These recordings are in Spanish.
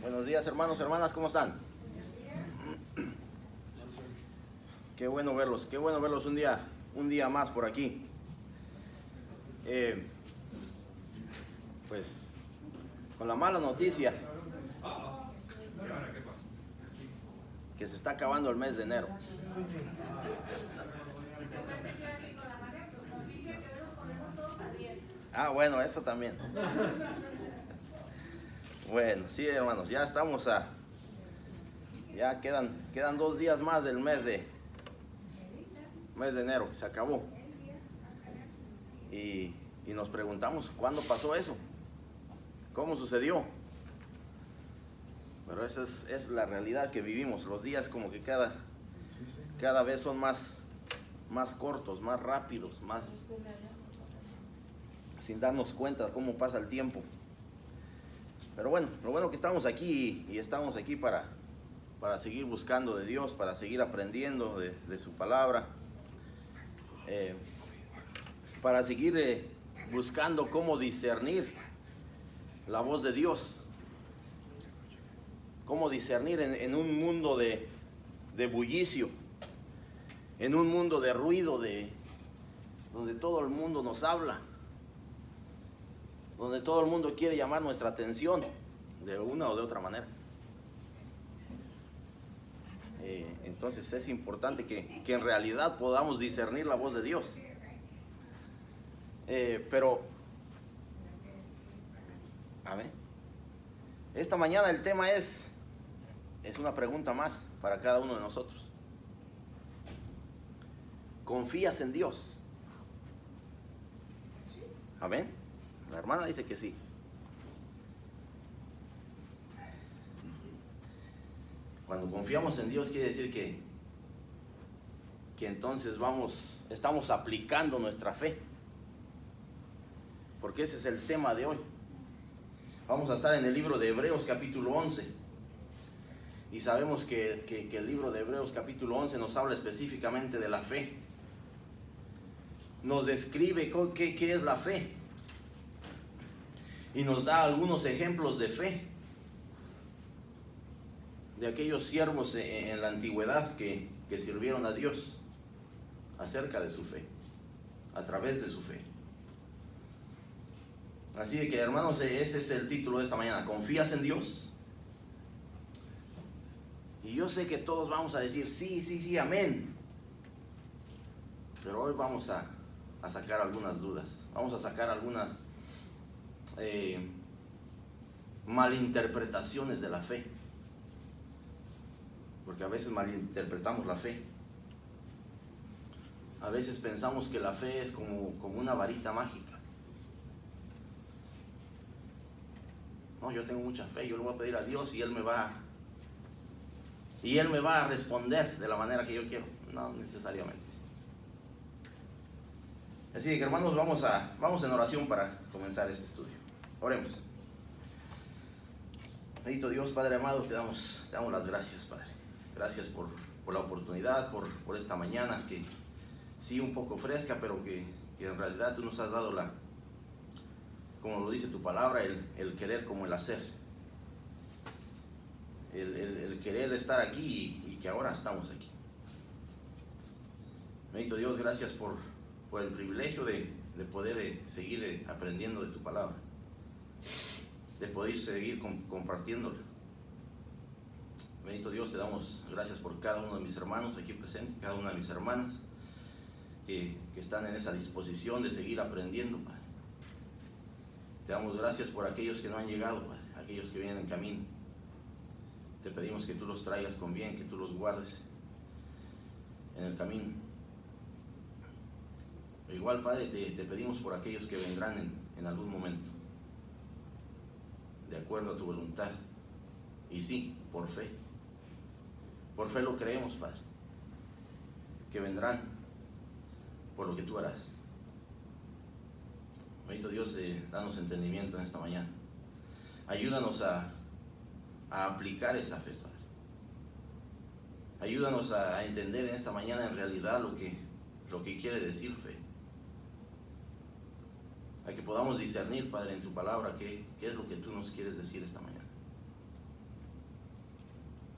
Buenos días, hermanos, hermanas, ¿cómo están? Qué bueno verlos un día más por aquí. Pues con la mala noticia que se está acabando el mes de enero. Ah, bueno, eso también. Bueno, sí, hermanos, ya estamos ya quedan 2 días más del mes de enero, se acabó. Y nos preguntamos, ¿cuándo pasó eso? ¿Cómo sucedió? Pero esa es la realidad que vivimos. Los días como que cada vez son más cortos, más rápidos, más sin darnos cuenta de cómo pasa el tiempo. Pero bueno, lo bueno que estamos aquí y estamos aquí para seguir buscando de Dios, para seguir aprendiendo de su palabra, para seguir buscando cómo discernir la voz de Dios, cómo discernir en un mundo de bullicio, en un mundo de ruido, donde todo el mundo nos habla, donde todo el mundo quiere llamar nuestra atención de una o de otra manera. Entonces es importante que en realidad podamos discernir la voz de Dios. Pero, amén. Esta mañana el tema es una pregunta más para cada uno de nosotros. ¿Confías en Dios? Amén. La hermana dice que sí. Cuando confiamos en Dios quiere decir que entonces estamos aplicando nuestra fe. Porque ese es el tema de hoy. Vamos a estar en el libro de Hebreos capítulo 11. Y sabemos que el libro de Hebreos capítulo 11 nos habla específicamente de la fe. Nos describe qué es la fe. Y nos da algunos ejemplos de fe. De aquellos siervos en la antigüedad que sirvieron a Dios acerca de su fe, a través de su fe. Así de que, hermanos, ese es el título de esta mañana. ¿Confías en Dios? Y yo sé que todos vamos a decir sí, amén. Pero hoy vamos a sacar algunas dudas. Vamos a sacar algunas malinterpretaciones de la fe. Porque a veces malinterpretamos la fe. A veces pensamos que la fe es como una varita mágica. No, yo tengo mucha fe, yo le voy a pedir a Dios y Él me va a responder de la manera que yo quiero. No necesariamente. Así que, hermanos, vamos en oración para comenzar este estudio. Oremos. Bendito Dios, Padre amado, te damos las gracias, Padre. Gracias por la oportunidad, por esta mañana que sí un poco fresca, pero que en realidad tú nos has dado como lo dice tu palabra, el querer como el hacer. El querer estar aquí y que ahora estamos aquí. Bendito Dios, gracias por el privilegio de poder seguir aprendiendo de tu palabra, de poder seguir compartiéndola. Bendito Dios, te damos gracias por cada uno de mis hermanos aquí presentes, cada una de mis hermanas que están en esa disposición de seguir aprendiendo, Padre. Te damos gracias por aquellos que no han llegado, Padre, aquellos que vienen en camino. Te pedimos que tú los traigas con bien, que tú los guardes en el camino. Pero igual, Padre, te pedimos por aquellos que vendrán en algún momento, de acuerdo a tu voluntad. Y sí, por fe. Por fe lo creemos, Padre, que vendrán por lo que tú harás. Bendito Dios, danos entendimiento en esta mañana. Ayúdanos a aplicar esa fe, Padre. Ayúdanos a entender en esta mañana en realidad lo que quiere decir fe. A que podamos discernir, Padre, en tu palabra qué es lo que tú nos quieres decir esta mañana.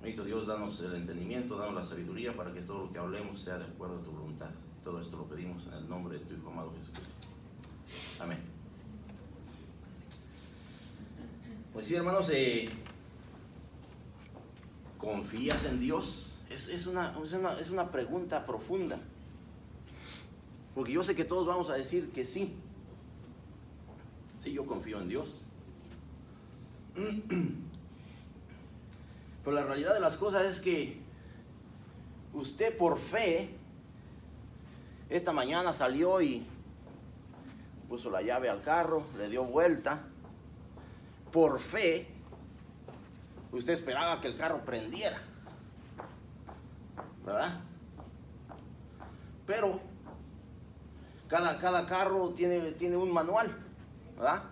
Bendito Dios, danos el entendimiento, danos la sabiduría para que todo lo que hablemos sea de acuerdo a tu voluntad. Todo esto lo pedimos en el nombre de tu Hijo amado Jesucristo. Amén. Pues sí, hermanos, ¿confías en Dios? Es una pregunta profunda. Porque yo sé que todos vamos a decir que sí. Sí, yo confío en Dios. Pero la realidad de las cosas es que usted por fe, esta mañana salió y puso la llave al carro, le dio vuelta. Por fe, usted esperaba que el carro prendiera, ¿verdad? Pero cada carro tiene un manual, ¿verdad?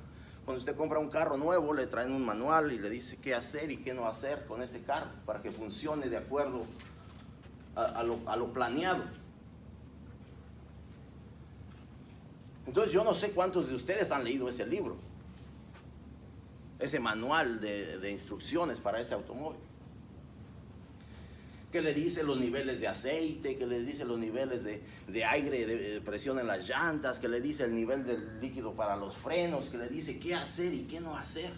Cuando usted compra un carro nuevo, le traen un manual y le dice qué hacer y qué no hacer con ese carro para que funcione de acuerdo a lo planeado. Entonces yo no sé cuántos de ustedes han leído ese libro, ese manual de instrucciones para ese automóvil, que le dice los niveles de aceite, que le dice los niveles de aire, de presión en las llantas, que le dice el nivel del líquido para los frenos, que le dice qué hacer y qué no hacer.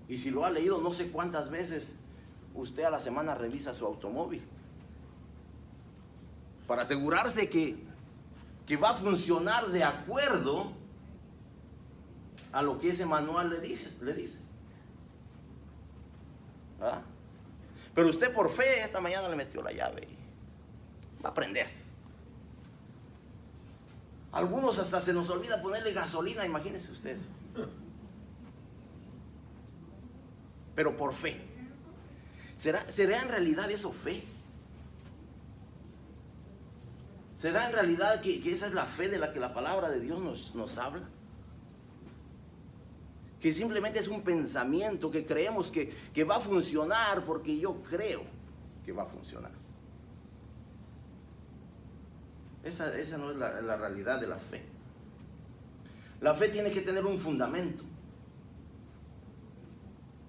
Y si lo ha leído, no sé cuántas veces usted a la semana revisa su automóvil para asegurarse que va a funcionar de acuerdo a lo que ese manual le dice. ¿Verdad? Pero usted por fe esta mañana le metió la llave y va a prender. Algunos hasta se nos olvida ponerle gasolina, imagínense ustedes. Pero por fe. ¿Será en realidad eso fe? ¿Será en realidad que esa es la fe de la que la palabra de Dios nos habla? Que simplemente es un pensamiento que creemos que va a funcionar porque yo creo que va a funcionar. Esa no es la realidad de la fe. La fe tiene que tener un fundamento.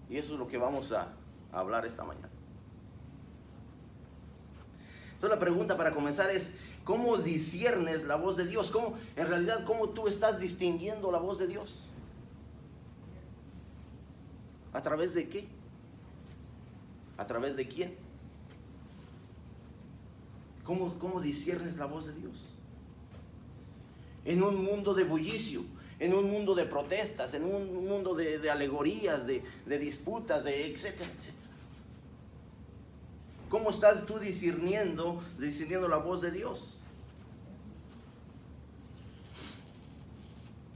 Y eso es lo que vamos a hablar esta mañana. Entonces la pregunta para comenzar es, ¿cómo disciernes la voz de Dios? En realidad, ¿cómo tú estás distinguiendo la voz de Dios? ¿A través de qué? ¿A través de quién? ¿Cómo disciernes la voz de Dios? En un mundo de bullicio, en un mundo de protestas, en un mundo de alegorías, de disputas, etcétera, etcétera. ¿Cómo estás tú discerniendo la voz de Dios?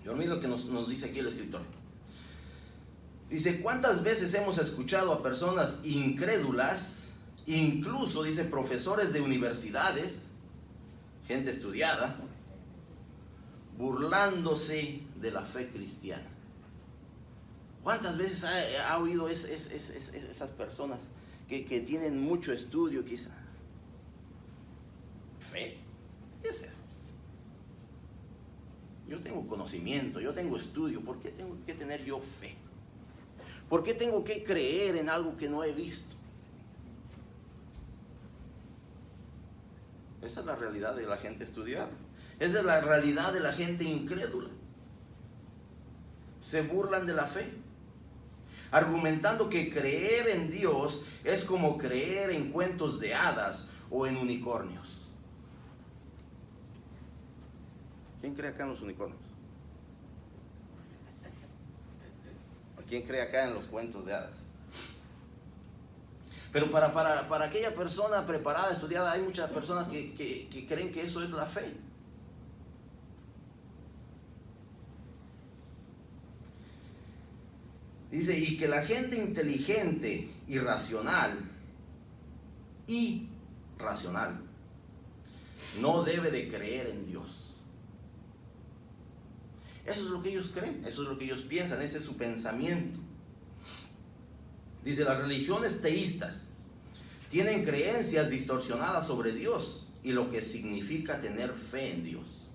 Yo miro lo que nos dice aquí el escritor. Dice, ¿cuántas veces hemos escuchado a personas incrédulas, incluso, dice, profesores de universidades, gente estudiada, burlándose de la fe cristiana? ¿Cuántas veces ha oído esas personas que tienen mucho estudio, quizá? ¿Fe? ¿Qué es eso? Yo tengo conocimiento, yo tengo estudio, ¿por qué tengo que tener yo fe? ¿Por qué tengo que creer en algo que no he visto? Esa es la realidad de la gente estudiada. Esa es la realidad de la gente incrédula. Se burlan de la fe, argumentando que creer en Dios es como creer en cuentos de hadas o en unicornios. ¿Quién cree acá en los unicornios? ¿Quién cree acá en los cuentos de hadas? Pero para aquella persona preparada, estudiada, hay muchas personas que creen que eso es la fe. Dice, y que la gente inteligente y racional, no debe de creer en Dios. Eso es lo que ellos creen, eso es lo que ellos piensan, ese es su pensamiento. Dice, las religiones teístas tienen creencias distorsionadas sobre Dios y lo que significa tener fe en Dios.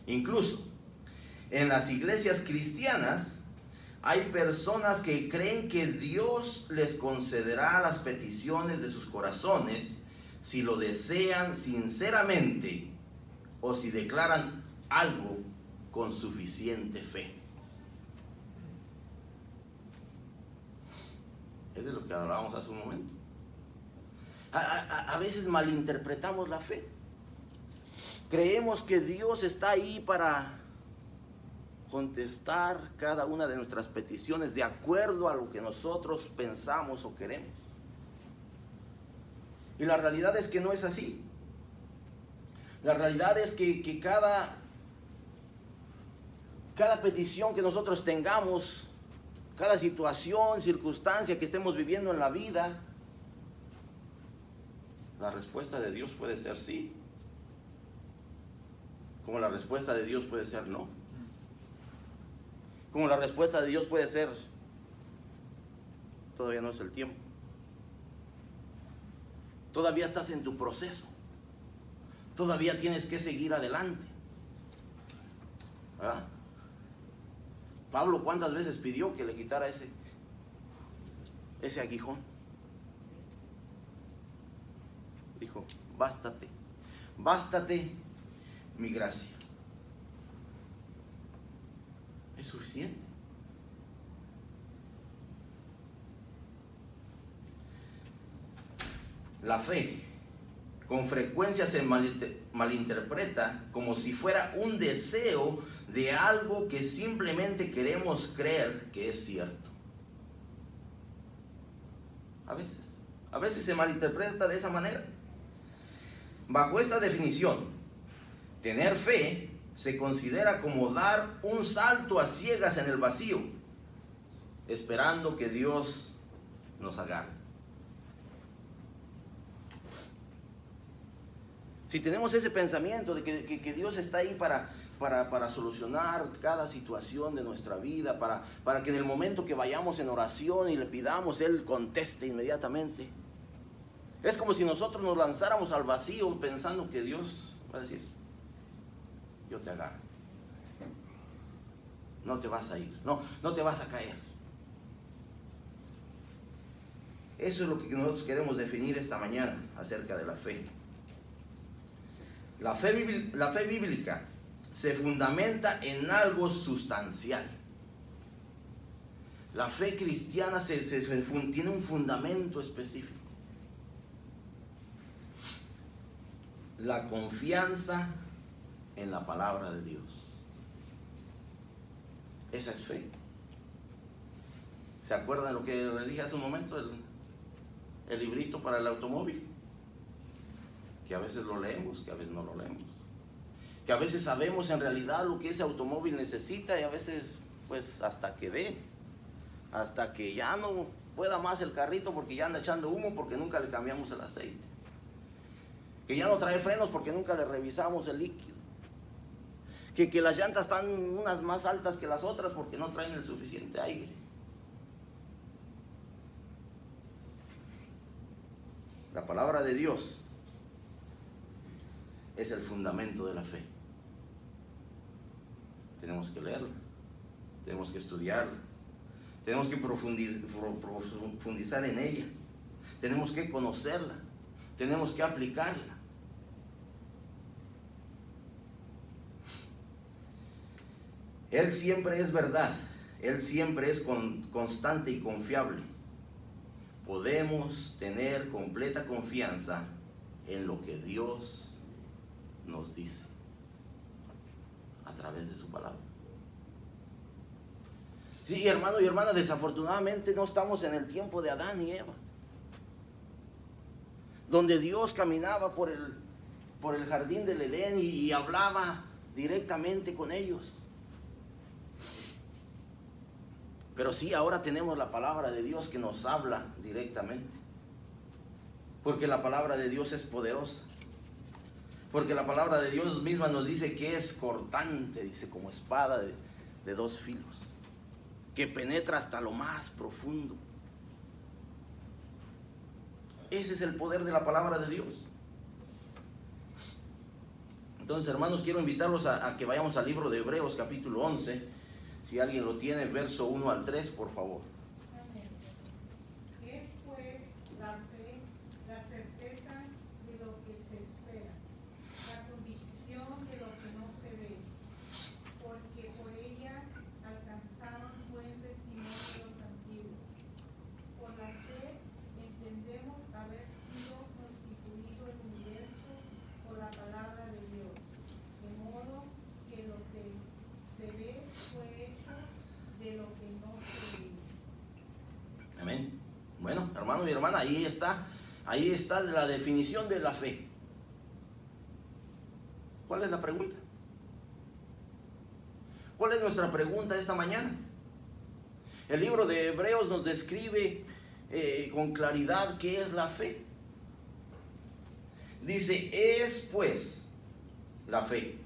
Incluso en las iglesias cristianas Hay personas que creen que Dios les concederá las peticiones de sus corazones si lo desean sinceramente o si declaran algo con suficiente fe. Es de lo que hablábamos hace un momento. A veces malinterpretamos la fe. Creemos que Dios está ahí para contestar cada una de nuestras peticiones de acuerdo a lo que nosotros pensamos o queremos. Y la realidad es que no es así. La realidad es que cada petición que nosotros tengamos, cada situación, circunstancia que estemos viviendo en la vida, la respuesta de Dios puede ser sí, como la respuesta de Dios puede ser no, como la respuesta de Dios puede ser todavía no es el tiempo, todavía estás en tu proceso, todavía tienes que seguir adelante, ¿verdad? Pablo, ¿cuántas veces pidió que le quitara ese aguijón? Dijo, bástate mi gracia. Es suficiente. La fe con frecuencia se malinterpreta como si fuera un deseo de algo que simplemente queremos creer que es cierto. A veces se malinterpreta de esa manera. Bajo esta definición, tener fe se considera como dar un salto a ciegas en el vacío, esperando que Dios nos agarre. Si tenemos ese pensamiento de que Dios está ahí para solucionar cada situación de nuestra vida, para que en el momento que vayamos en oración y le pidamos, Él conteste inmediatamente, es como si nosotros nos lanzáramos al vacío pensando que Dios va a decir, yo te agarro, no te vas a ir, no te vas a caer. Eso es lo que nosotros queremos definir esta mañana acerca de la fe. La fe bíblica se fundamenta en algo sustancial. La fe cristiana tiene un fundamento específico. La confianza en la palabra de Dios. Esa es fe. ¿Se acuerdan lo que les dije hace un momento? El librito para el automóvil. Que a veces lo leemos, que a veces no lo leemos. Que a veces sabemos en realidad lo que ese automóvil necesita y a veces pues hasta que ya no pueda más el carrito porque ya anda echando humo porque nunca le cambiamos el aceite. Que ya no trae frenos porque nunca le revisamos el líquido. Que las llantas están unas más altas que las otras porque no traen el suficiente aire. La palabra de Dios es el fundamento de la fe. Tenemos que leerla, tenemos que estudiarla, tenemos que profundizar en ella, tenemos que conocerla, tenemos que aplicarla. Él siempre es verdad, Él siempre es constante y confiable. Podemos tener completa confianza en lo que Dios nos dice a través de su palabra. Sí, hermano y hermana, desafortunadamente no estamos en el tiempo de Adán y Eva, donde Dios caminaba por el jardín del Edén y hablaba directamente con ellos. Pero sí, ahora tenemos la palabra de Dios que nos habla directamente, porque la palabra de Dios es poderosa. Porque la palabra de Dios misma nos dice que es cortante, dice, como espada de dos filos, que penetra hasta lo más profundo. Ese es el poder de la palabra de Dios. Entonces, hermanos, quiero invitarlos a que vayamos al libro de Hebreos capítulo 11. Si alguien lo tiene, verso 1 al 3, por favor. Amén. Es pues la fe, la certeza de lo que se espera, la convicción de lo que no se ve, porque por ella alcanzaron buen testimonio los antiguos. Por la fe entendemos haber sido constituido el universo por la palabra de Dios, de modo que lo que se ve fue hecho de lo que no se ve. Amén. Bueno, hermano y hermana, ahí está la definición de la fe. ¿Cuál es la pregunta? ¿Cuál es nuestra pregunta esta mañana? El libro de Hebreos nos describe con claridad qué es la fe. Dice, es pues la fe,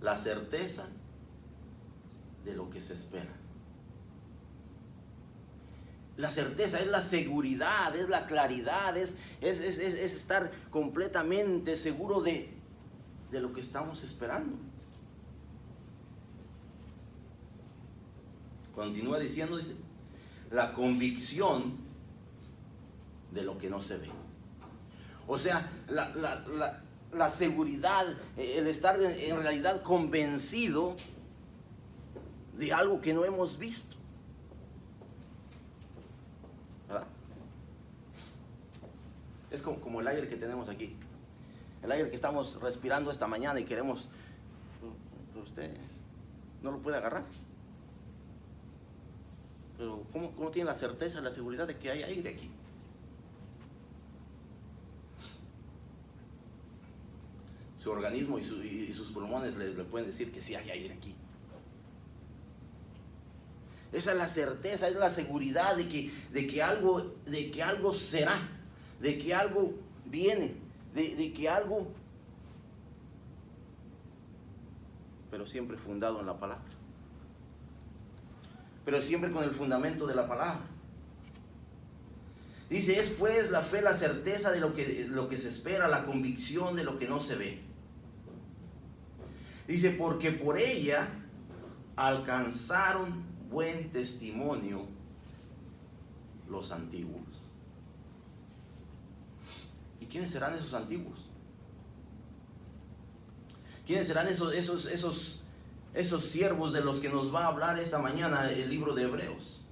la certeza de lo que se espera. La certeza es la seguridad, es la claridad, es estar completamente seguro de lo que estamos esperando. Continúa diciendo, dice, la convicción de lo que no se ve. O sea, la seguridad, el estar en realidad convencido de algo que no hemos visto. ¿Verdad? Es como el aire que tenemos aquí. El aire que estamos respirando esta mañana y queremos, pero usted no lo puede agarrar. Pero ¿cómo tiene la certeza, la seguridad de que hay aire aquí? Su organismo y sus pulmones le pueden decir que sí hay aire aquí. Esa es la certeza, es la seguridad de que algo será, de que algo viene, de que algo, pero siempre fundado en la palabra. Pero siempre con el fundamento de la palabra. Dice, es pues la fe, la certeza de lo que se espera, la convicción de lo que no se ve. Dice, porque por ella alcanzaron buen testimonio los antiguos. ¿Y quiénes serán esos antiguos? ¿Quiénes serán esos siervos de los que nos va a hablar esta mañana el libro de Hebreos?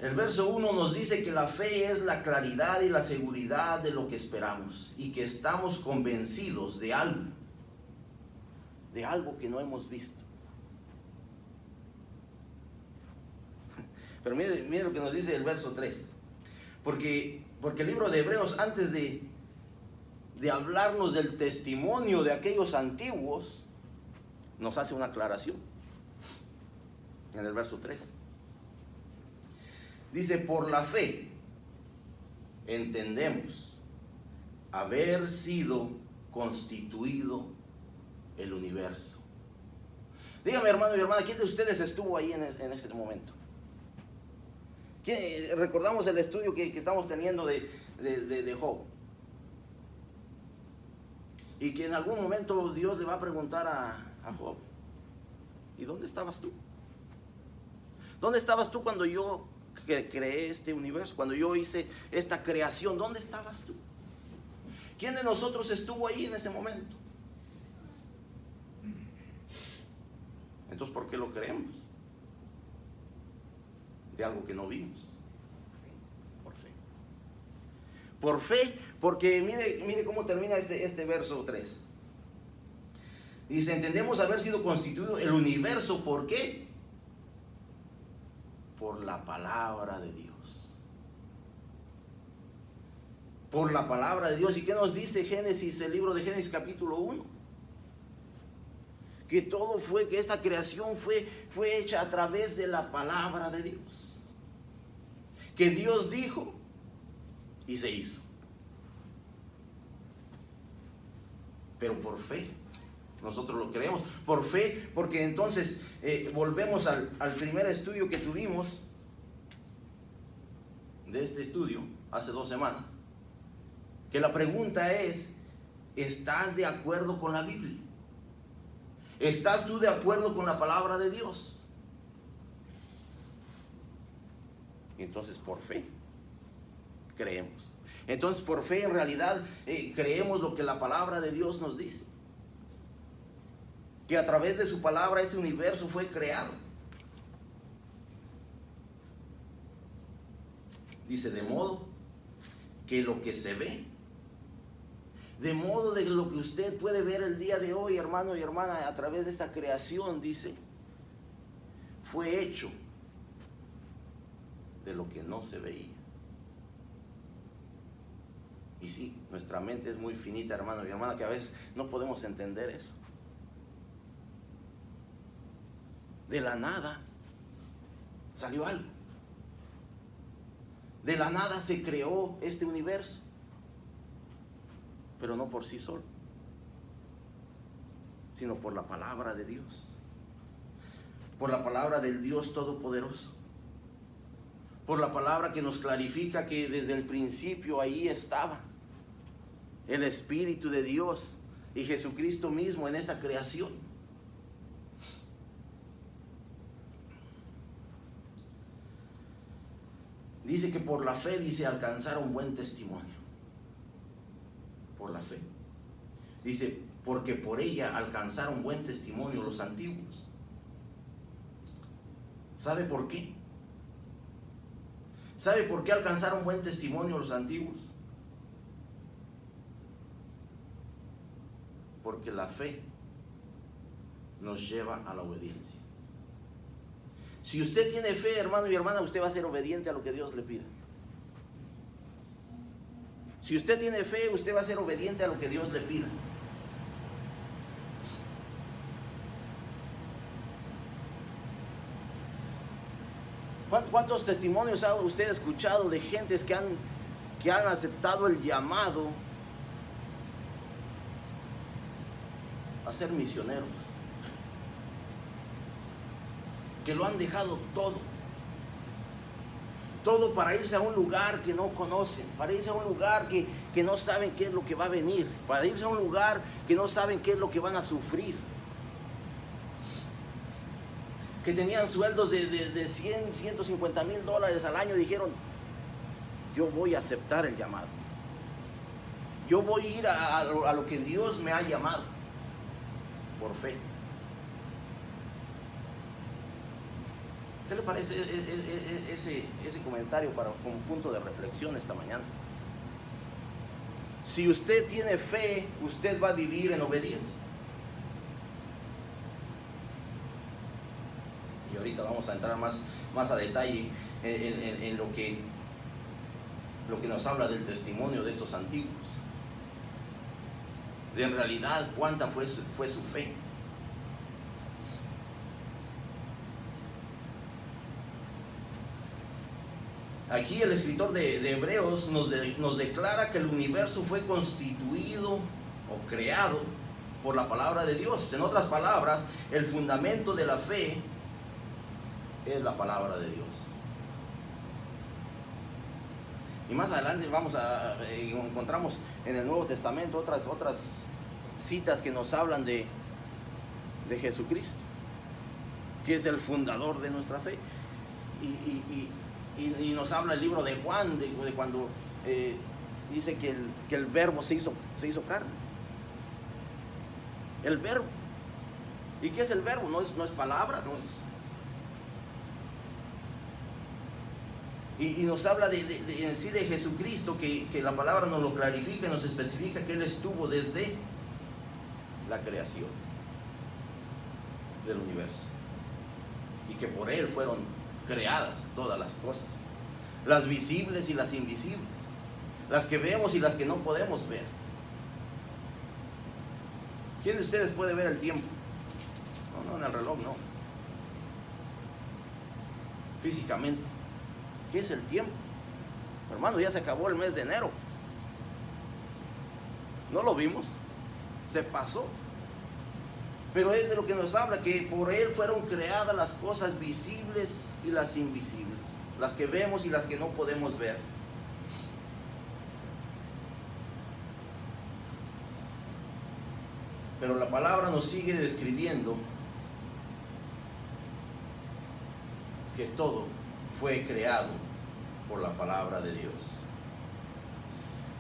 El verso 1 nos dice que la fe es la claridad y la seguridad de lo que esperamos y que estamos convencidos de algo que no hemos visto. Pero mire lo que nos dice el verso 3. Porque el libro de Hebreos, antes de hablarnos del testimonio de aquellos antiguos, nos hace una aclaración. En el verso 3. Dice, por la fe entendemos haber sido constituido el universo. Dígame, hermano y hermana, ¿quién de ustedes estuvo ahí en ese momento? Recordamos el estudio que estamos teniendo de Job. Y que en algún momento Dios le va a preguntar a Job, ¿y dónde estabas tú? ¿Dónde estabas tú cuando yo creé este universo? Cuando yo hice esta creación, ¿dónde estabas tú? ¿Quién de nosotros estuvo ahí en ese momento? Entonces, ¿por qué lo creemos? De algo que no vimos. Por fe. Por fe, porque mire cómo termina este verso 3. Dice, entendemos haber sido constituido el universo, ¿por qué? Por la palabra de Dios. Por la palabra de Dios. ¿Y qué nos dice Génesis, el libro de Génesis capítulo 1? Que todo que esta creación fue hecha a través de la palabra de Dios. Que Dios dijo y se hizo. Pero por fe. Nosotros lo creemos por fe, porque entonces volvemos al primer estudio que tuvimos de este estudio hace 2 semanas, que la pregunta es, ¿estás de acuerdo con la Biblia? ¿Estás tú de acuerdo con la palabra de Dios? Entonces, por fe, creemos. Entonces, por fe, en realidad, creemos lo que la palabra de Dios nos dice. Que a través de su palabra ese universo fue creado. Dice, de modo que lo que se ve, de modo de lo que usted puede ver el día de hoy, hermano y hermana, a través de esta creación, dice, fue hecho de lo que no se veía. Y sí, nuestra mente es muy finita, hermano y hermana, que a veces no podemos entender eso. De la nada salió algo. De la nada se creó este universo, pero no por sí solo, sino por la palabra de Dios, por la palabra del Dios Todopoderoso, por la palabra que nos clarifica que desde el principio ahí estaba el Espíritu de Dios y Jesucristo mismo en esta creación. Dice que por la fe, dice, alcanzaron buen testimonio. Por la fe. Dice, porque por ella alcanzaron buen testimonio los antiguos. ¿Sabe por qué? ¿Sabe por qué alcanzaron buen testimonio los antiguos? Porque la fe nos lleva a la obediencia. Si usted tiene fe, hermano y hermana, usted va a ser obediente a lo que Dios le pida. Si usted tiene fe, usted va a ser obediente a lo que Dios le pida. ¿Cuántos testimonios ha usted escuchado de gentes que han aceptado el llamado a ser misioneros? Que lo han dejado todo para irse a un lugar que no conocen, para irse a un lugar que no saben qué es lo que va a venir, para irse a un lugar que no saben qué es lo que van a sufrir. Que tenían sueldos de 100, 150 mil dólares al año, dijeron, yo voy a aceptar el llamado. Yo voy a ir a lo que Dios me ha llamado, por fe. ¿Qué le parece ese comentario como punto de reflexión esta mañana? Si usted tiene fe, usted va a vivir en obediencia. Y ahorita vamos a entrar más a detalle en lo que nos habla del testimonio de estos antiguos. De en realidad cuánta fue su fe. Aquí el escritor de Hebreos nos declara que el universo fue constituido o creado por la palabra de Dios. En otras palabras, el fundamento de la fe es la palabra de Dios. Y más adelante encontramos en el Nuevo Testamento otras citas que nos hablan de Jesucristo, que es el fundador de nuestra fe. Y nos habla el libro de Juan, de cuando dice que el verbo se hizo carne. El verbo. ¿Y qué es el verbo? No es palabra, no es. Y nos habla en sí de Jesucristo, que la palabra nos lo clarifica y nos especifica que Él estuvo desde la creación del universo. Y que por Él fueron creadas todas las cosas, las visibles y las invisibles, las que vemos y las que no podemos ver. ¿Quién de ustedes puede ver el tiempo? No, en el reloj no. Físicamente, ¿qué es el tiempo? Hermano, ya se acabó el mes de enero. ¿No lo vimos? Se pasó. Pero es de lo que nos habla, que por Él fueron creadas las cosas visibles y las invisibles, las que vemos y las que no podemos ver. Pero la palabra nos sigue describiendo que todo fue creado por la palabra de Dios.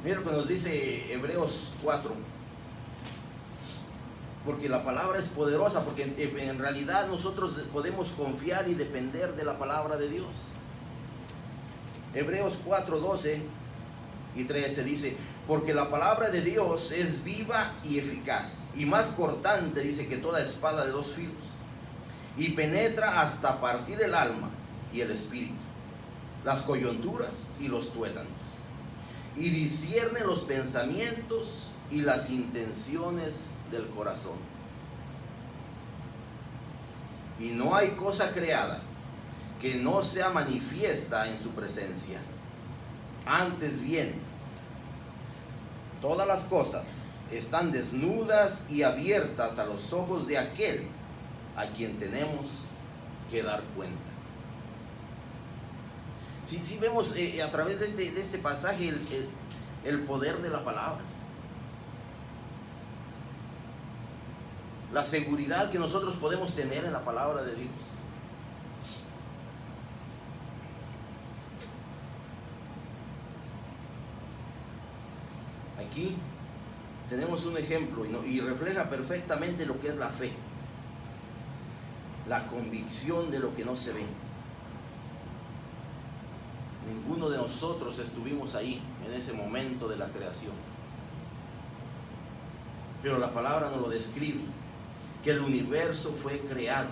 Mira lo que nos dice Hebreos 4. Porque la palabra es poderosa, porque en realidad nosotros podemos confiar y depender de la palabra de Dios. Hebreos 4, 12 y 13 dice: porque la palabra de Dios es viva y eficaz, y más cortante, dice, que toda espada de 2 filos, y penetra hasta partir el alma y el espíritu, las coyunturas y los tuétanos, y discierne los pensamientos y las intenciones del corazón. Y no hay cosa creada que no sea manifiesta en su presencia. Antes bien, todas las cosas están desnudas y abiertas a los ojos de aquel a quien tenemos que dar cuenta. Si vemos a través de este pasaje el poder de la palabra, la seguridad que nosotros podemos tener en la palabra de Dios. Aquí tenemos un ejemplo y refleja perfectamente lo que es la fe, la convicción de lo que no se ve. Ninguno de nosotros estuvimos ahí en ese momento de la creación, pero la palabra nos lo describe, que el universo fue creado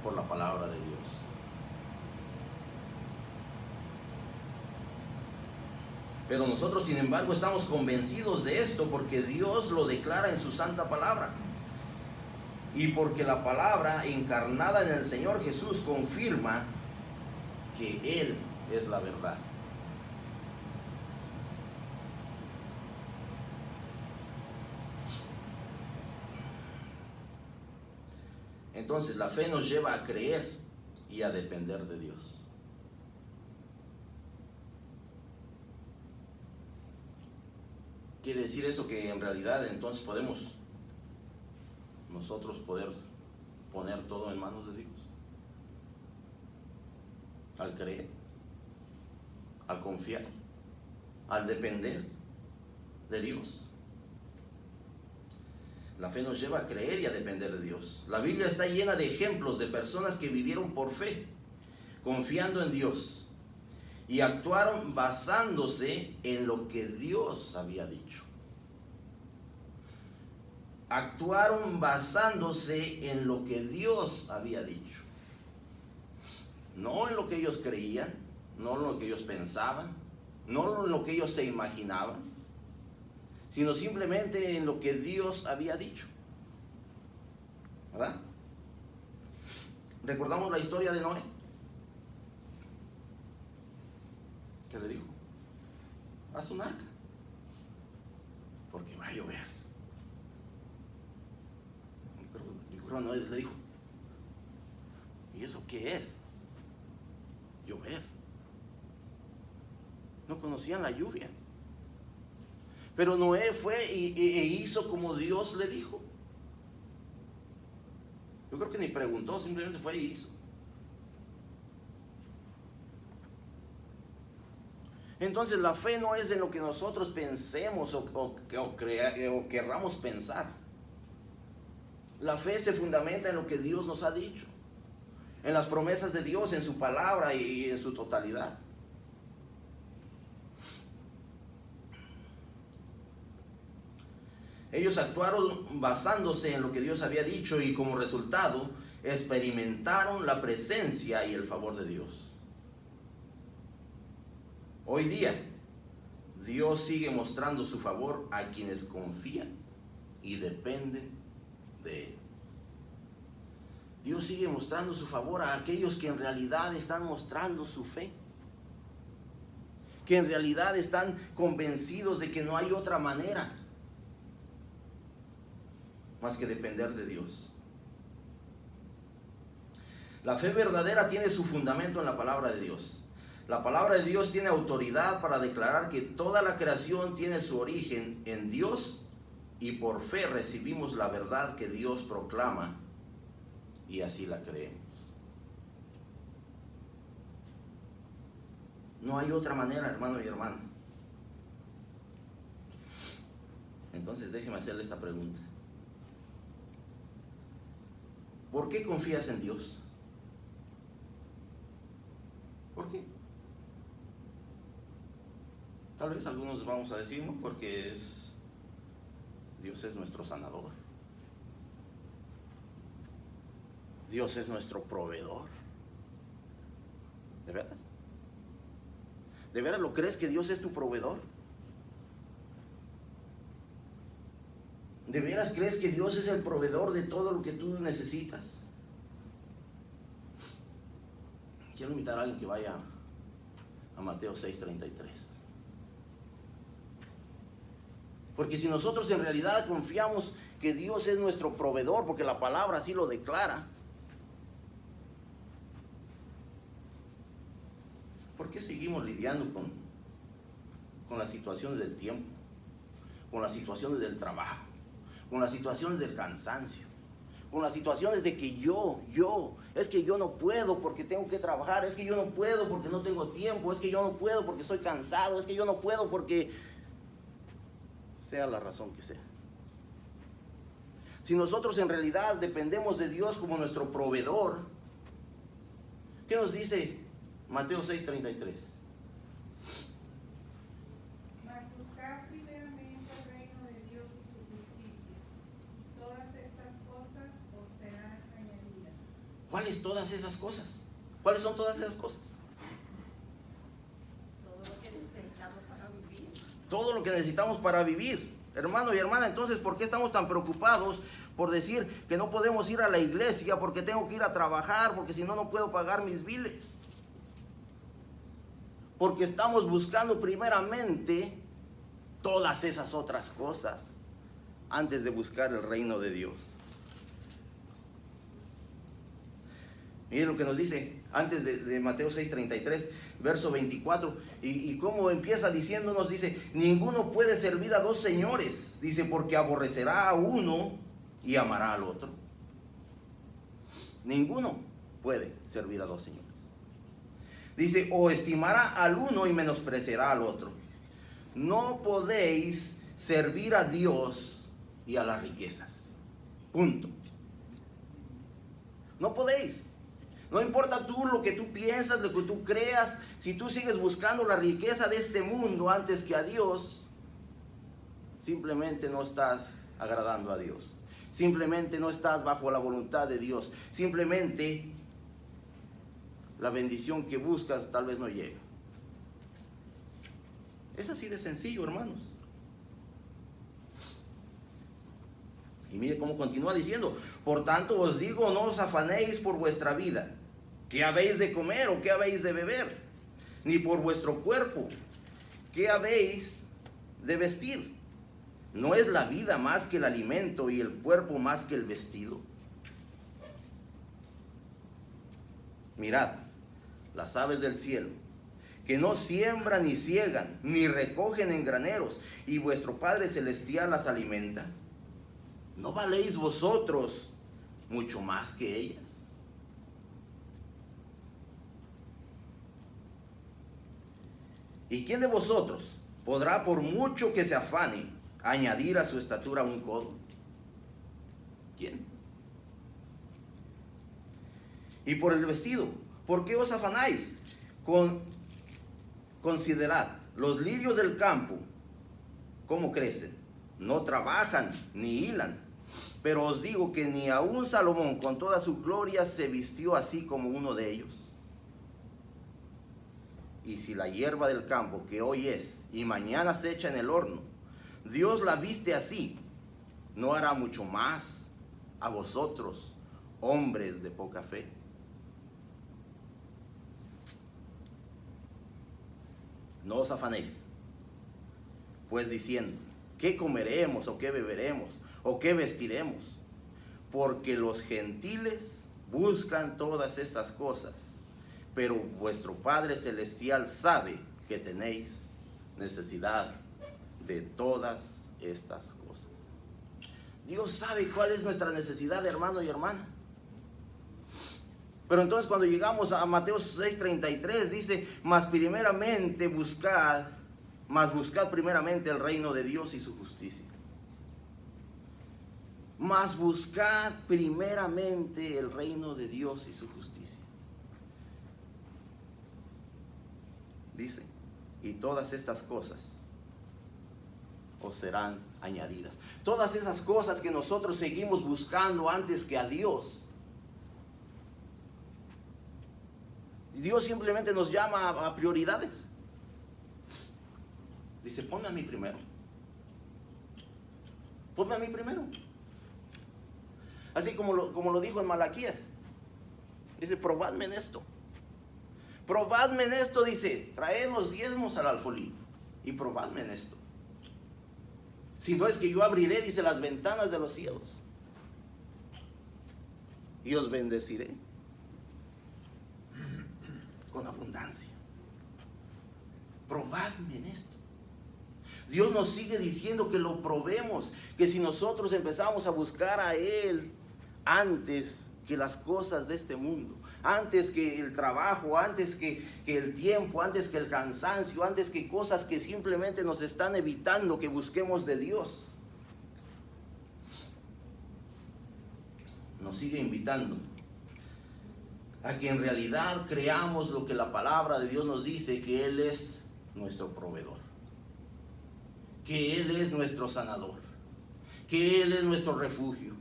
por la palabra de Dios. Pero nosotros, sin embargo, estamos convencidos de esto porque Dios lo declara en su santa palabra. Y porque la palabra encarnada en el Señor Jesús confirma que Él es la verdad. Entonces, la fe nos lleva a creer y a depender de Dios. Quiere decir eso que en realidad entonces podemos nosotros poder poner todo en manos de Dios. Al creer, al confiar, al depender de Dios. La fe nos lleva a creer y a depender de Dios. La Biblia está llena de ejemplos de personas que vivieron por fe, confiando en Dios, y actuaron basándose en lo que Dios había dicho. Actuaron basándose en lo que Dios había dicho. No en lo que ellos creían, no en lo que ellos pensaban, no en lo que ellos se imaginaban, sino simplemente en lo que Dios había dicho. ¿Verdad? ¿Recordamos la historia de Noé? ¿Qué le dijo? Haz un arca, porque va a llover. Pero Noé le dijo: ¿y eso qué es? Llover. No conocían la lluvia. Pero Noé fue e hizo como Dios le dijo. Yo creo que ni preguntó, simplemente fue y hizo. Entonces la fe no es en lo que nosotros pensemos o querramos pensar. La fe se fundamenta en lo que Dios nos ha dicho, en las promesas de Dios, en su palabra y en su totalidad. Ellos actuaron basándose en lo que Dios había dicho y como resultado experimentaron la presencia y el favor de Dios. Hoy día, Dios sigue mostrando su favor a quienes confían y dependen de Él. Dios sigue mostrando su favor a aquellos que en realidad están mostrando su fe, que en realidad están convencidos de que no hay otra manera más que depender de Dios. La fe verdadera tiene su fundamento en la palabra de Dios. La palabra de Dios tiene autoridad para declarar que toda la creación tiene su origen en Dios y por fe recibimos la verdad que Dios proclama y así la creemos. No hay otra manera, hermano y hermana. Entonces déjeme hacerle esta pregunta. ¿Por qué confías en Dios? ¿Por qué? Tal vez algunos vamos a decir, ¿no? Porque Dios es nuestro sanador. Dios es nuestro proveedor. ¿De veras? ¿De veras lo crees que Dios es tu proveedor? ¿De veras crees que Dios es el proveedor de todo lo que tú necesitas? Quiero invitar a alguien que vaya a Mateo 6:33. Porque si nosotros en realidad confiamos que Dios es nuestro proveedor, porque la palabra así lo declara, ¿por qué seguimos lidiando con las situaciones del tiempo, con las situaciones del trabajo, con las situaciones del cansancio, con las situaciones de que es que yo no puedo porque tengo que trabajar, es que yo no puedo porque no tengo tiempo, es que yo no puedo porque estoy cansado, es que yo no puedo porque sea la razón que sea? Si nosotros en realidad dependemos de Dios como nuestro proveedor, ¿qué nos dice Mateo 6:33? Mas buscar primeramente el reino de Dios y su justicia, y todas estas cosas os serán añadidas. ¿Cuáles todas esas cosas? ¿Cuáles son todas esas cosas? Todo lo que necesitamos para vivir. Todo lo que necesitamos para vivir. Hermano y hermana, entonces, ¿por qué estamos tan preocupados por decir que no podemos ir a la iglesia porque tengo que ir a trabajar, porque si no, no puedo pagar mis biles? Porque estamos buscando primeramente todas esas otras cosas antes de buscar el reino de Dios. Miren lo que nos dice antes de Mateo 6:33, verso 24. Y cómo empieza diciéndonos, dice, ninguno puede servir a dos señores. Dice, porque aborrecerá a uno y amará al otro. Ninguno puede servir a dos señores. Dice, o estimará al uno y menospreciará al otro. No podéis servir a Dios y a las riquezas. Punto. No podéis. No importa tú lo que tú piensas, lo que tú creas, si tú sigues buscando la riqueza de este mundo antes que a Dios, simplemente no estás agradando a Dios. Simplemente no estás bajo la voluntad de Dios. Simplemente la bendición que buscas tal vez no llega. Es así de sencillo, hermanos. Y mire cómo continúa diciendo, por tanto os digo, no os afanéis por vuestra vida, qué habéis de comer o qué habéis de beber, ni por vuestro cuerpo, qué habéis de vestir. ¿No es la vida más que el alimento y el cuerpo más que el vestido? Mirad las aves del cielo, que no siembran ni ciegan, ni recogen en graneros, y vuestro Padre Celestial las alimenta. ¿No valéis vosotros mucho más que ellas? ¿Y quién de vosotros podrá, por mucho que se afane, añadir a su estatura un codo? ¿Quién? Y por el vestido, ¿por qué os afanáis? Considerad los lirios del campo, cómo crecen. No trabajan ni hilan. Pero os digo que ni aun Salomón con toda su gloria se vistió así como uno de ellos. Y si la hierba del campo, que hoy es y mañana se echa en el horno, Dios la viste así, ¿no hará mucho más a vosotros, hombres de poca fe? No os afanéis, pues diciendo, ¿qué comeremos o qué beberemos o qué vestiremos? Porque los gentiles buscan todas estas cosas, pero vuestro Padre Celestial sabe que tenéis necesidad de todas estas cosas. Dios sabe cuál es nuestra necesidad, hermano y hermana. Pero entonces cuando llegamos a Mateo 6:33 dice, buscad primeramente el reino de Dios y su justicia. Mas buscad primeramente el reino de Dios y su justicia. Dice, y todas estas cosas os serán añadidas. Todas esas cosas que nosotros seguimos buscando antes que a Dios. Dios simplemente nos llama a prioridades. Dice, ponme a mí primero. Ponme a mí primero. Así como lo dijo en Malaquías. Dice, probadme en esto. Probadme en esto, dice, traed los diezmos al alfolí y probadme en esto. Si no es que yo abriré, dice, las ventanas de los cielos y os bendeciré con abundancia. Probadme en esto. Dios nos sigue diciendo que lo probemos, que si nosotros empezamos a buscar a Él antes que las cosas de este mundo, antes que el trabajo, antes que el tiempo, antes que el cansancio, antes que cosas que simplemente nos están evitando que busquemos de Dios, nos sigue invitando a que en realidad creamos lo que la palabra de Dios nos dice, que Él es nuestro proveedor, que Él es nuestro sanador, que Él es nuestro refugio,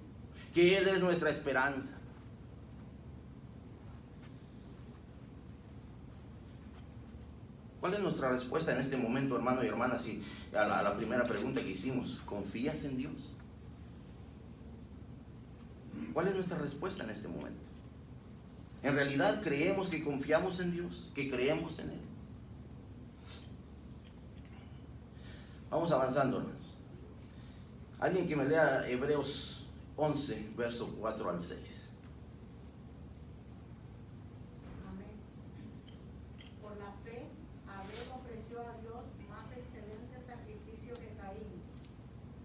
que Él es nuestra esperanza. ¿Cuál es nuestra respuesta en este momento, hermano y hermana, si a la primera pregunta que hicimos? ¿Confías en Dios? ¿Cuál es nuestra respuesta en este momento? ¿En realidad creemos que confiamos en Dios, que creemos en Él? Vamos avanzando, hermanos. Alguien que me lea Hebreos 11, verso 4 al 6. Amén. Por la fe, Abel ofreció a Dios más excelente sacrificio que Caín,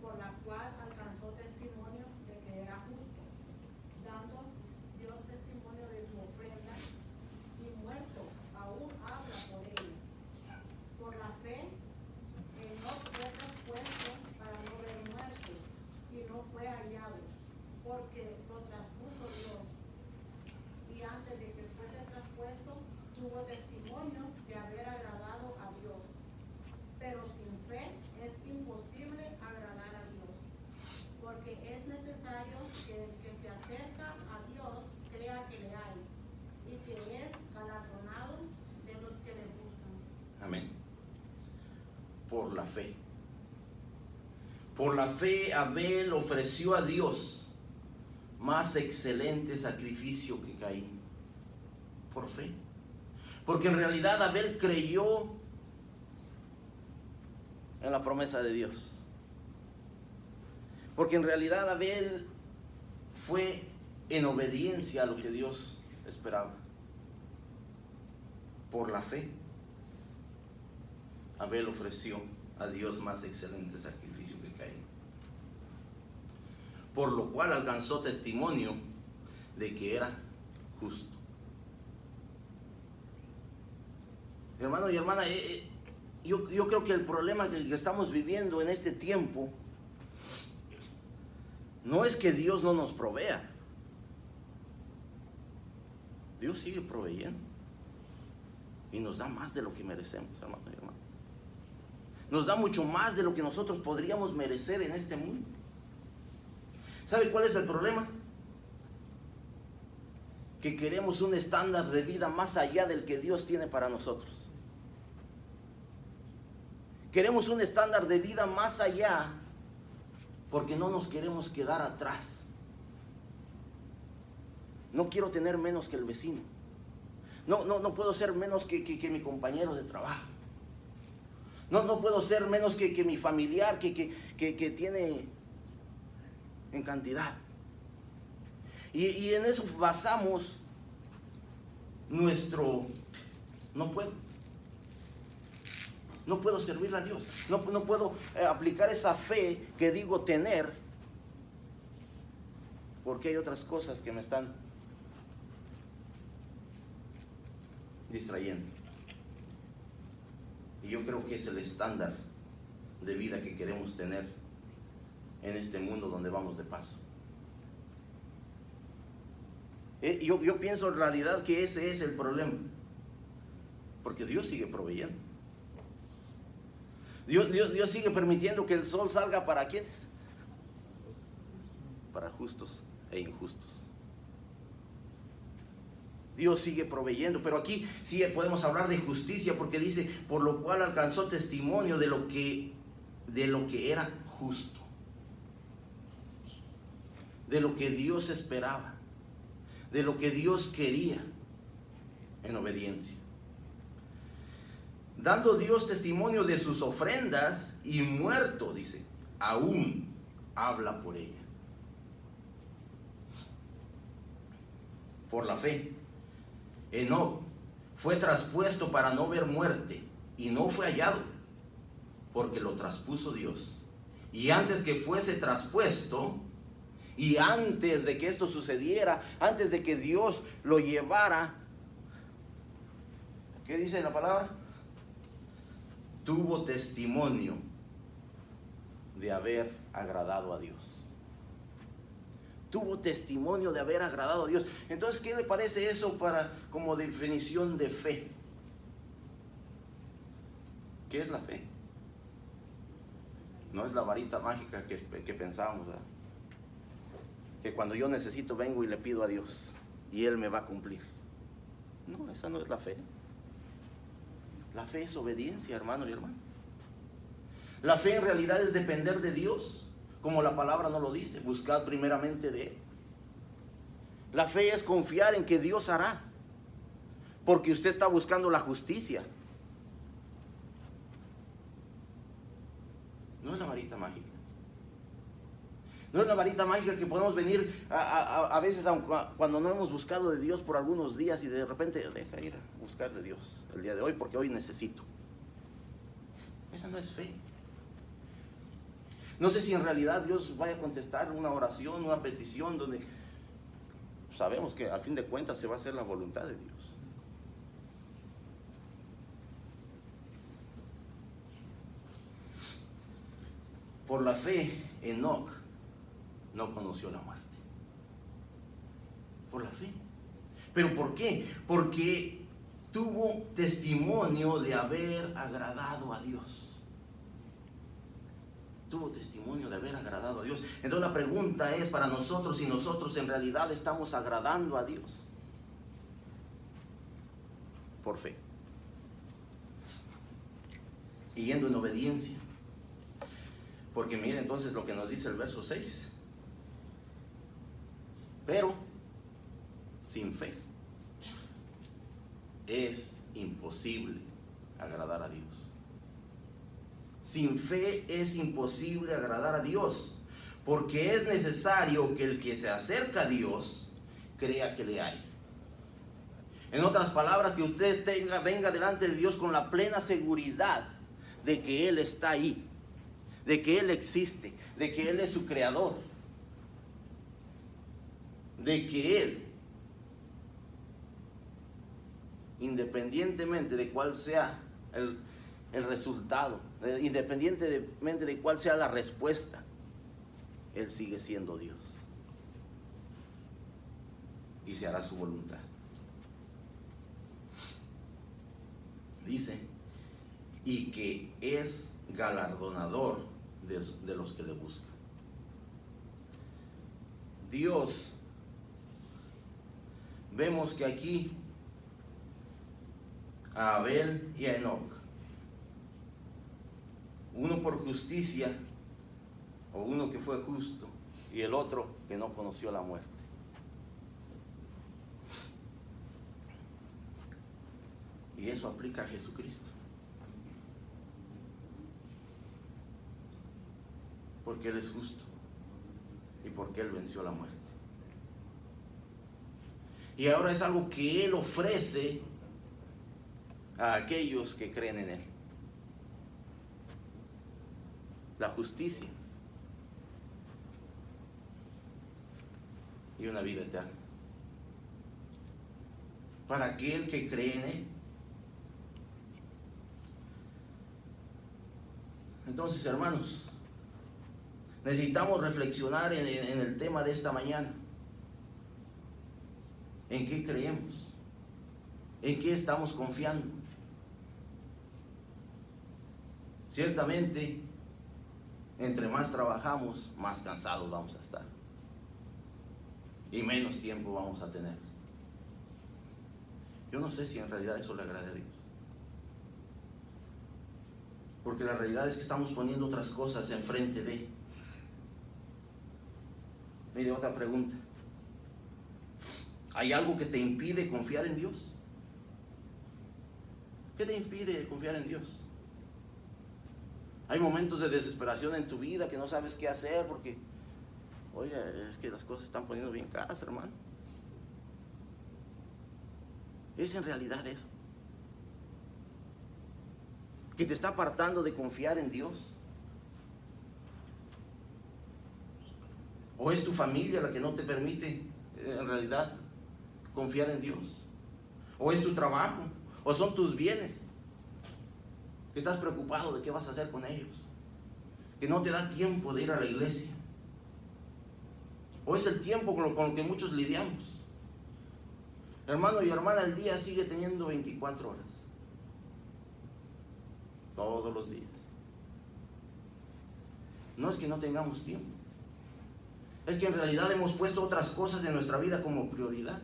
por la cual alcanzó testimonio de que era justo, dando Dios testimonio de su ofrenda, y muerto aún habla por ella. Por la fe, Enoc fue traspuesto para no ver muerte, y no fue hallado, porque lo traspuso Dios. Y antes de que fuese traspuesto, tuvo testimonio de haber agradado a Dios. Pero sin fe es imposible agradar a Dios, porque es necesario que el que se acerca a Dios crea que le hay, y que es galardonado de los que le buscan. Amén. Por la fe. Por la fe Abel ofreció a Dios más excelente sacrificio que Caín. Por fe. Porque en realidad Abel creyó en la promesa de Dios. Porque en realidad Abel fue en obediencia a lo que Dios esperaba. Por la fe, Abel ofreció a Dios más excelente sacrificio que Caín. Por lo cual alcanzó testimonio de que era justo. Hermano y hermana, yo creo que el problema que estamos viviendo en este tiempo no es que Dios no nos provea. Dios sigue proveyendo y nos da más de lo que merecemos, hermano y hermana. Nos da mucho más de lo que nosotros podríamos merecer en este mundo. ¿Sabe cuál es el problema? Que queremos un estándar de vida más allá del que Dios tiene para nosotros. Queremos un estándar de vida más allá porque no nos queremos quedar atrás. No quiero tener menos que el vecino. No puedo ser menos que mi compañero de trabajo. No puedo ser menos que mi familiar que tiene en cantidad. Y en eso basamos nuestro no puedo servirle a Dios, no puedo aplicar esa fe que digo tener porque hay otras cosas que me están distrayendo. Y yo creo que es el estándar de vida que queremos tener en este mundo donde vamos de paso. Yo pienso en realidad que ese es el problema, porque Dios sigue proveyendo. Dios sigue permitiendo que el sol salga para quienes, para justos e injustos. Dios sigue proveyendo, pero aquí sí podemos hablar de justicia, porque dice, por lo cual alcanzó testimonio de lo que era justo, de lo que Dios esperaba, de lo que Dios quería, en obediencia. Dando Dios testimonio de sus ofrendas, y muerto, dice, aún habla por ella. Por la fe, Enoc fue traspuesto para no ver muerte, y no fue hallado, porque lo traspuso Dios. Y antes que fuese traspuesto, y antes de que esto sucediera, antes de que Dios lo llevara, ¿qué dice la palabra? Tuvo testimonio de haber agradado a Dios. Tuvo testimonio de haber agradado a Dios. Entonces, ¿qué le parece eso como definición de fe? ¿Qué es la fe? No es la varita mágica que pensábamos, ¿verdad? Que cuando yo necesito vengo y le pido a Dios y Él me va a cumplir. No, esa no es la fe. La fe es obediencia, hermano y hermana. La fe en realidad es depender de Dios, como la palabra nos lo dice, buscad primeramente de Él. La fe es confiar en que Dios hará, porque usted está buscando la justicia. No es la varita mágica. No es la varita mágica que podemos venir a veces cuando no hemos buscado de Dios por algunos días y de repente deja ir a buscar de Dios el día de hoy porque hoy necesito. Esa no es fe. No sé si en realidad Dios vaya a contestar una oración, una petición donde sabemos que al fin de cuentas se va a hacer la voluntad de Dios. Por la fe, Enoc no conoció la muerte. Por la fe. ¿Pero por qué? Porque tuvo testimonio de haber agradado a Dios. Tuvo testimonio de haber agradado a Dios. Entonces la pregunta es para nosotros, si nosotros en realidad estamos agradando a Dios. Por fe. Y yendo en obediencia. Porque mire entonces lo que nos dice el verso 6. Pero sin fe es imposible agradar a Dios. Sin fe es imposible agradar a Dios, porque es necesario que el que se acerca a Dios crea que le hay. En otras palabras, que usted venga delante de Dios con la plena seguridad de que Él está ahí, de que Él existe, de que Él es su creador, de que Él, independientemente de cuál sea el resultado, independientemente de cuál sea la respuesta, Él sigue siendo Dios y se hará su voluntad. Dice, y que es galardonador de los que le buscan. Dios, vemos que aquí a Abel y a Enoc, uno por justicia, o uno que fue justo, y el otro que no conoció la muerte. Y eso aplica a Jesucristo. Porque Él es justo y porque Él venció la muerte. Y ahora es algo que Él ofrece a aquellos que creen en Él. La justicia. y una vida eterna. Para aquel que cree en Él. Entonces, hermanos, necesitamos reflexionar en el tema de esta mañana. ¿En qué creemos? ¿En qué estamos confiando? Ciertamente, entre más trabajamos, más cansados vamos a estar. Y menos tiempo vamos a tener. Yo no sé si en realidad eso le agrada a Dios. Porque la realidad es que estamos poniendo otras cosas enfrente de. Mire, otra pregunta. ¿Hay algo que te impide confiar en Dios? ¿Qué te impide confiar en Dios? Hay momentos de desesperación en tu vida que no sabes qué hacer porque, oye, es que las cosas se están poniendo bien caras, hermano. ¿Es en realidad eso? ¿Que te está apartando de confiar en Dios? ¿O es tu familia la que no te permite, en realidad, confiar en Dios? ¿O es tu trabajo? ¿O son tus bienes? Que estás preocupado de qué vas a hacer con ellos. Que no te da tiempo de ir a la iglesia. ¿O es el tiempo con lo que muchos lidiamos? Hermano y hermana, el día sigue teniendo 24 horas. Todos los días. No es que no tengamos tiempo. Es que en realidad hemos puesto otras cosas en nuestra vida como prioridad.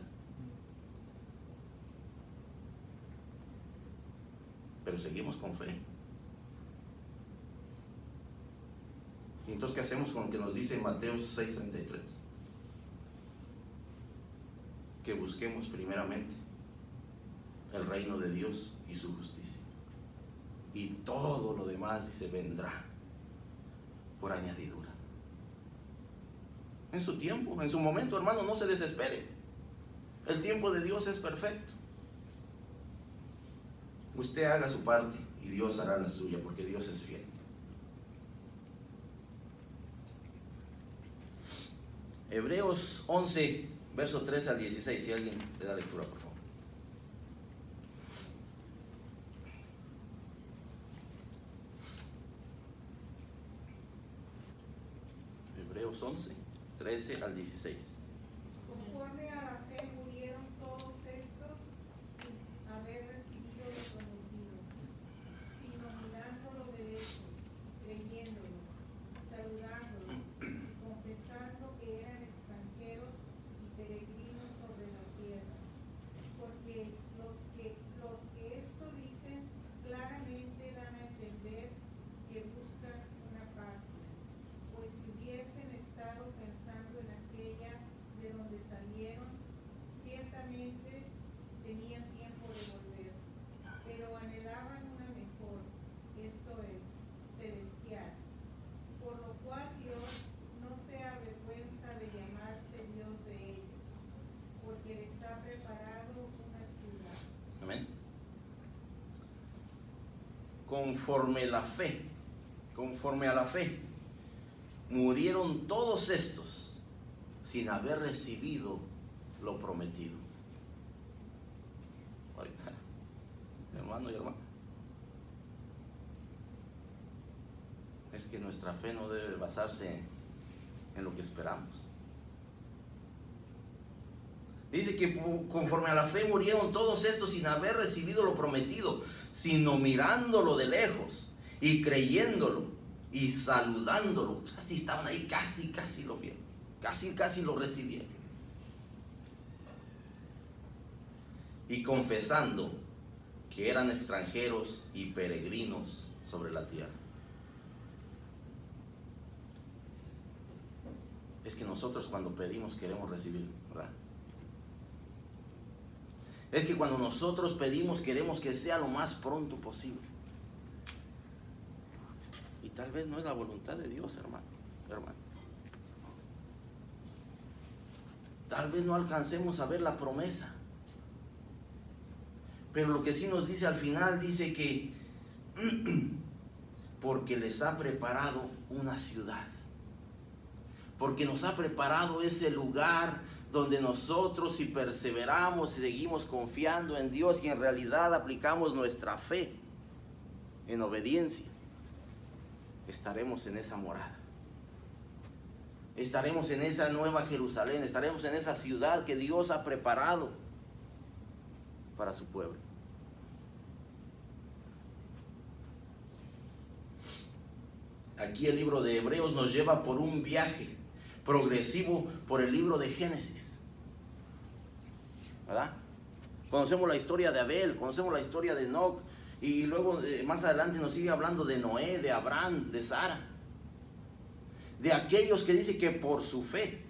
Pero seguimos con fe. Y entonces, ¿qué hacemos con lo que nos dice Mateo 6:33? Que busquemos primeramente el reino de Dios y su justicia. Y todo lo demás, dice, vendrá por añadidura. En su tiempo, en su momento, hermano, no se desespere. El tiempo de Dios es perfecto. Usted haga su parte y Dios hará la suya, porque Dios es fiel. Hebreos 11, verso 13 al 16, si alguien le da lectura, por favor. Hebreos 11, 13 al 16. Conforme a la fe murieron todos estos sin haber recibido lo prometido, sino mirándolo de lejos, creyéndolo, saludándolo, confesando que eran extranjeros y peregrinos sobre la tierra. Porque los que esto dicen claramente dan a entender que buscan una patria, pues si hubiesen estado pensando en aquella de donde salieron, ciertamente tenían tiempo de volver, pero anhelaban una mejor, esto es, celestial, por lo cual Dios no se avergüenza de llamarse Dios de ellos, porque les ha preparado una ciudad. Amén. Conforme a la fe, murieron todos estos sin haber recibido lo prometido. Oiga, hermano y hermana, es que nuestra fe no debe basarse en lo que esperamos. Dice que conforme a la fe murieron todos estos sin haber recibido lo prometido, sino mirándolo de lejos y creyéndolo y saludándolo. Así estaban ahí, casi lo vieron, casi lo recibieron. Y confesando que eran extranjeros y peregrinos sobre la tierra. Es que nosotros cuando pedimos queremos recibir, ¿verdad? Es que cuando nosotros pedimos queremos que sea lo más pronto posible. Y tal vez no es la voluntad de Dios, hermano. Tal vez no alcancemos a ver la promesa. Pero lo que sí nos dice al final, dice que porque les ha preparado una ciudad. porque nos ha preparado ese lugar donde nosotros, si perseveramos y seguimos confiando en Dios y en realidad aplicamos nuestra fe en obediencia, estaremos en esa morada. Estaremos en esa nueva Jerusalén, estaremos en esa ciudad que Dios ha preparado para su pueblo. Aquí el libro de Hebreos nos lleva por un viaje progresivo por el libro de Génesis, ¿verdad? Conocemos la historia de Abel, conocemos la historia de Enoc, y luego más adelante nos sigue hablando de Noé, de Abraham, de Sara, de aquellos que dice que por su fe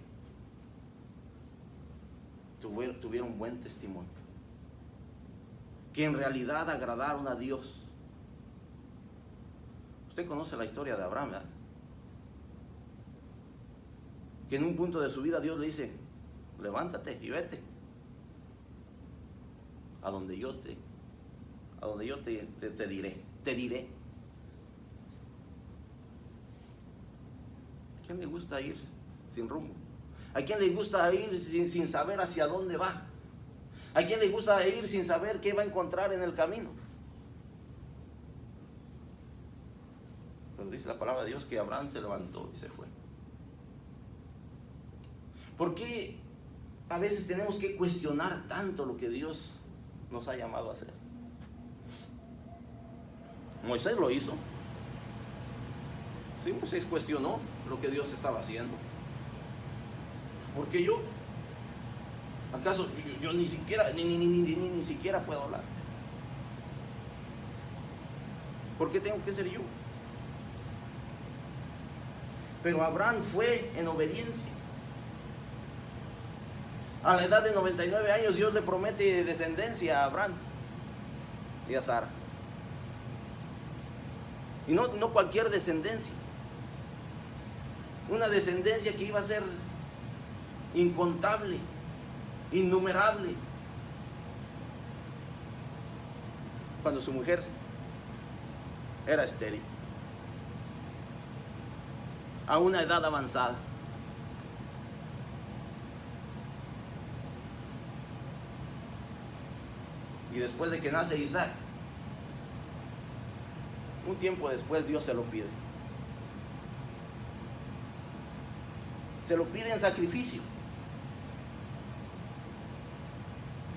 tuvieron buen testimonio, que en realidad agradaron a Dios. Usted conoce la historia de Abraham, ¿verdad? Que en un punto de su vida Dios le dice: levántate y vete a donde yo te diré. ¿A quién le gusta ir sin rumbo? ¿A quién le gusta ir sin saber hacia dónde va? ¿A quién le gusta ir sin saber qué va a encontrar en el camino? Pero dice la palabra de Dios que Abraham se levantó y se fue. ¿Por qué a veces tenemos que cuestionar tanto lo que Dios nos ha llamado a hacer? Moisés lo hizo. Sí, Moisés cuestionó lo que Dios estaba haciendo. ¿Por qué yo? ¿Acaso yo ni siquiera ni siquiera puedo hablar? ¿Por qué tengo que ser yo? Pero Abraham fue en obediencia. A la edad de 99 años Dios le promete descendencia a Abraham y a Sara. Y no cualquier descendencia. Una descendencia que iba a ser incontable, innumerable. Cuando su mujer era estéril, a una edad avanzada. Y después de que nace Isaac, un tiempo después Dios se lo pide. Se lo pide en sacrificio.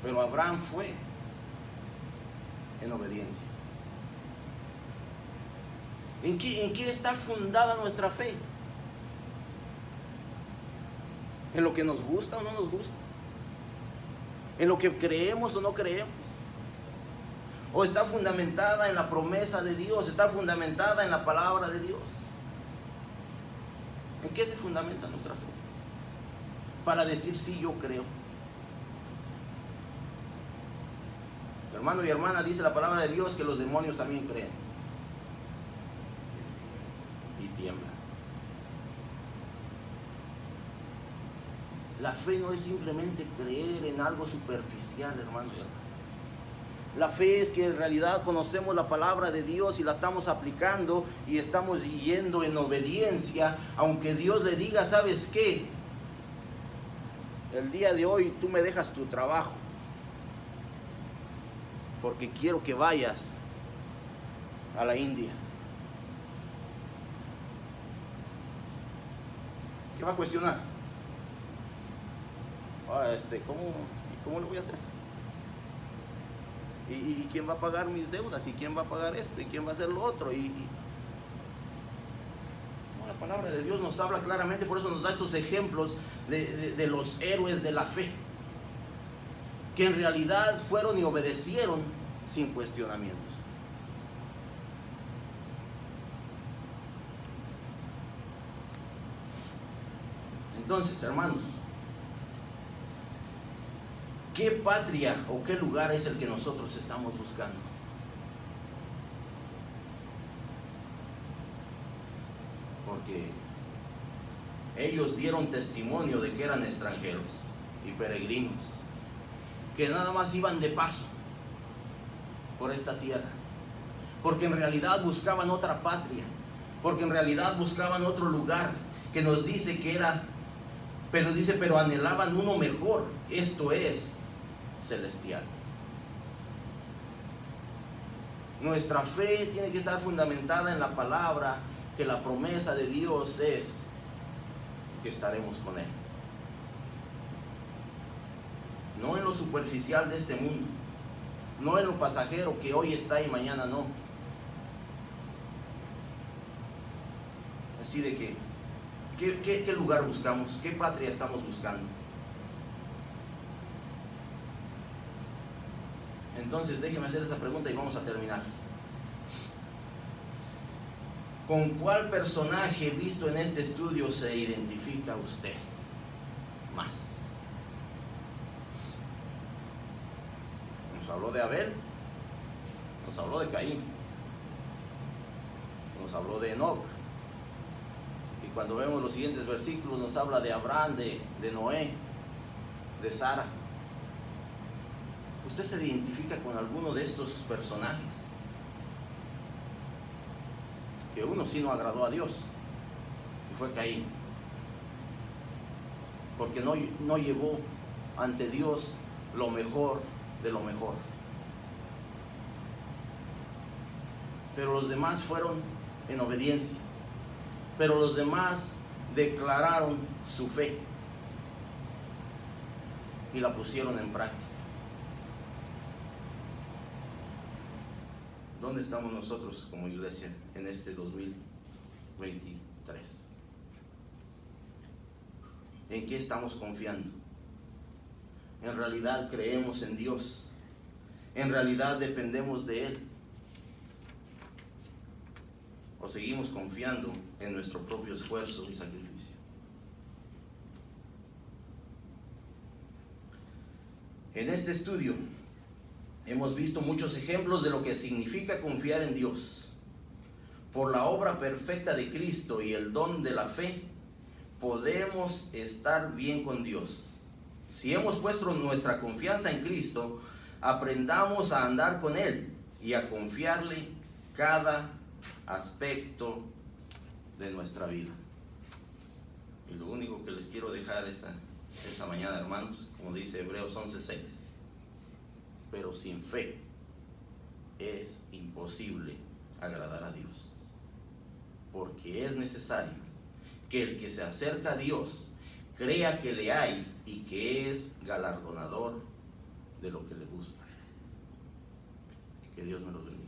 Pero Abraham fue en obediencia. ¿En qué está fundada nuestra fe? ¿En lo que nos gusta o no nos gusta? ¿En lo que creemos o no creemos? ¿O está fundamentada en la promesa de Dios? ¿Está fundamentada en la palabra de Dios? ¿En qué se fundamenta nuestra fe? Para decir sí, yo creo. Hermano y hermana, dice la palabra de Dios que los demonios también creen y tiemblan. La fe no es simplemente creer en algo superficial, hermano y hermana. La fe es que en realidad conocemos la palabra de Dios y la estamos aplicando y estamos yendo en obediencia, aunque Dios le diga: ¿sabes qué? El día de hoy tú me dejas tu trabajo porque quiero que vayas a la India. ¿Qué va a cuestionar? ¿Cómo lo voy a hacer? ¿Y quién va a pagar mis deudas? ¿Y quién va a pagar esto? ¿Y quién va a hacer lo otro? La palabra de Dios nos habla claramente, por eso nos da estos ejemplos de los héroes de la fe, que en realidad fueron y obedecieron sin cuestionamientos. Entonces, hermanos, ¿qué patria o qué lugar es el que nosotros estamos buscando? Porque ellos dieron testimonio de que eran extranjeros y peregrinos, que nada más iban de paso por esta tierra, porque en realidad buscaban otra patria, porque en realidad buscaban otro lugar, que nos dice que era, pero dice, pero anhelaban uno mejor, esto es celestial. Nuestra fe tiene que estar fundamentada en la palabra, que la promesa de Dios es que estaremos con Él. No en lo superficial de este mundo, no en lo pasajero que hoy está y mañana no. Así de que, ¿qué lugar buscamos? ¿Qué patria estamos buscando? Entonces déjeme hacer esa pregunta y vamos a terminar. ¿Con cuál personaje visto en este estudio se identifica usted más? Nos habló de Abel, nos habló de Caín, nos habló de Enoc, y cuando vemos los siguientes versículos nos habla de Abraham, de Noé, de Sara. ¿Usted se identifica con alguno de estos personajes? Que uno sí no agradó a Dios, y fue Caín, porque no llevó ante Dios lo mejor de lo mejor. Pero los demás fueron en obediencia, pero los demás declararon su fe y la pusieron en práctica. ¿Dónde estamos nosotros como iglesia en este 2023? ¿En qué estamos confiando? ¿En realidad creemos en Dios? ¿En realidad dependemos de Él? ¿O seguimos confiando en nuestro propio esfuerzo y sacrificio? En este estudio hemos visto muchos ejemplos de lo que significa confiar en Dios. Por la obra perfecta de Cristo y el don de la fe, podemos estar bien con Dios. Si hemos puesto nuestra confianza en Cristo, aprendamos a andar con Él y a confiarle cada aspecto de nuestra vida. Y lo único que les quiero dejar esta mañana, hermanos, como dice Hebreos 11:6, pero sin fe es imposible agradar a Dios, porque es necesario que el que se acerca a Dios crea que le hay y que es galardonador de lo que le gusta. Que Dios me los bendiga.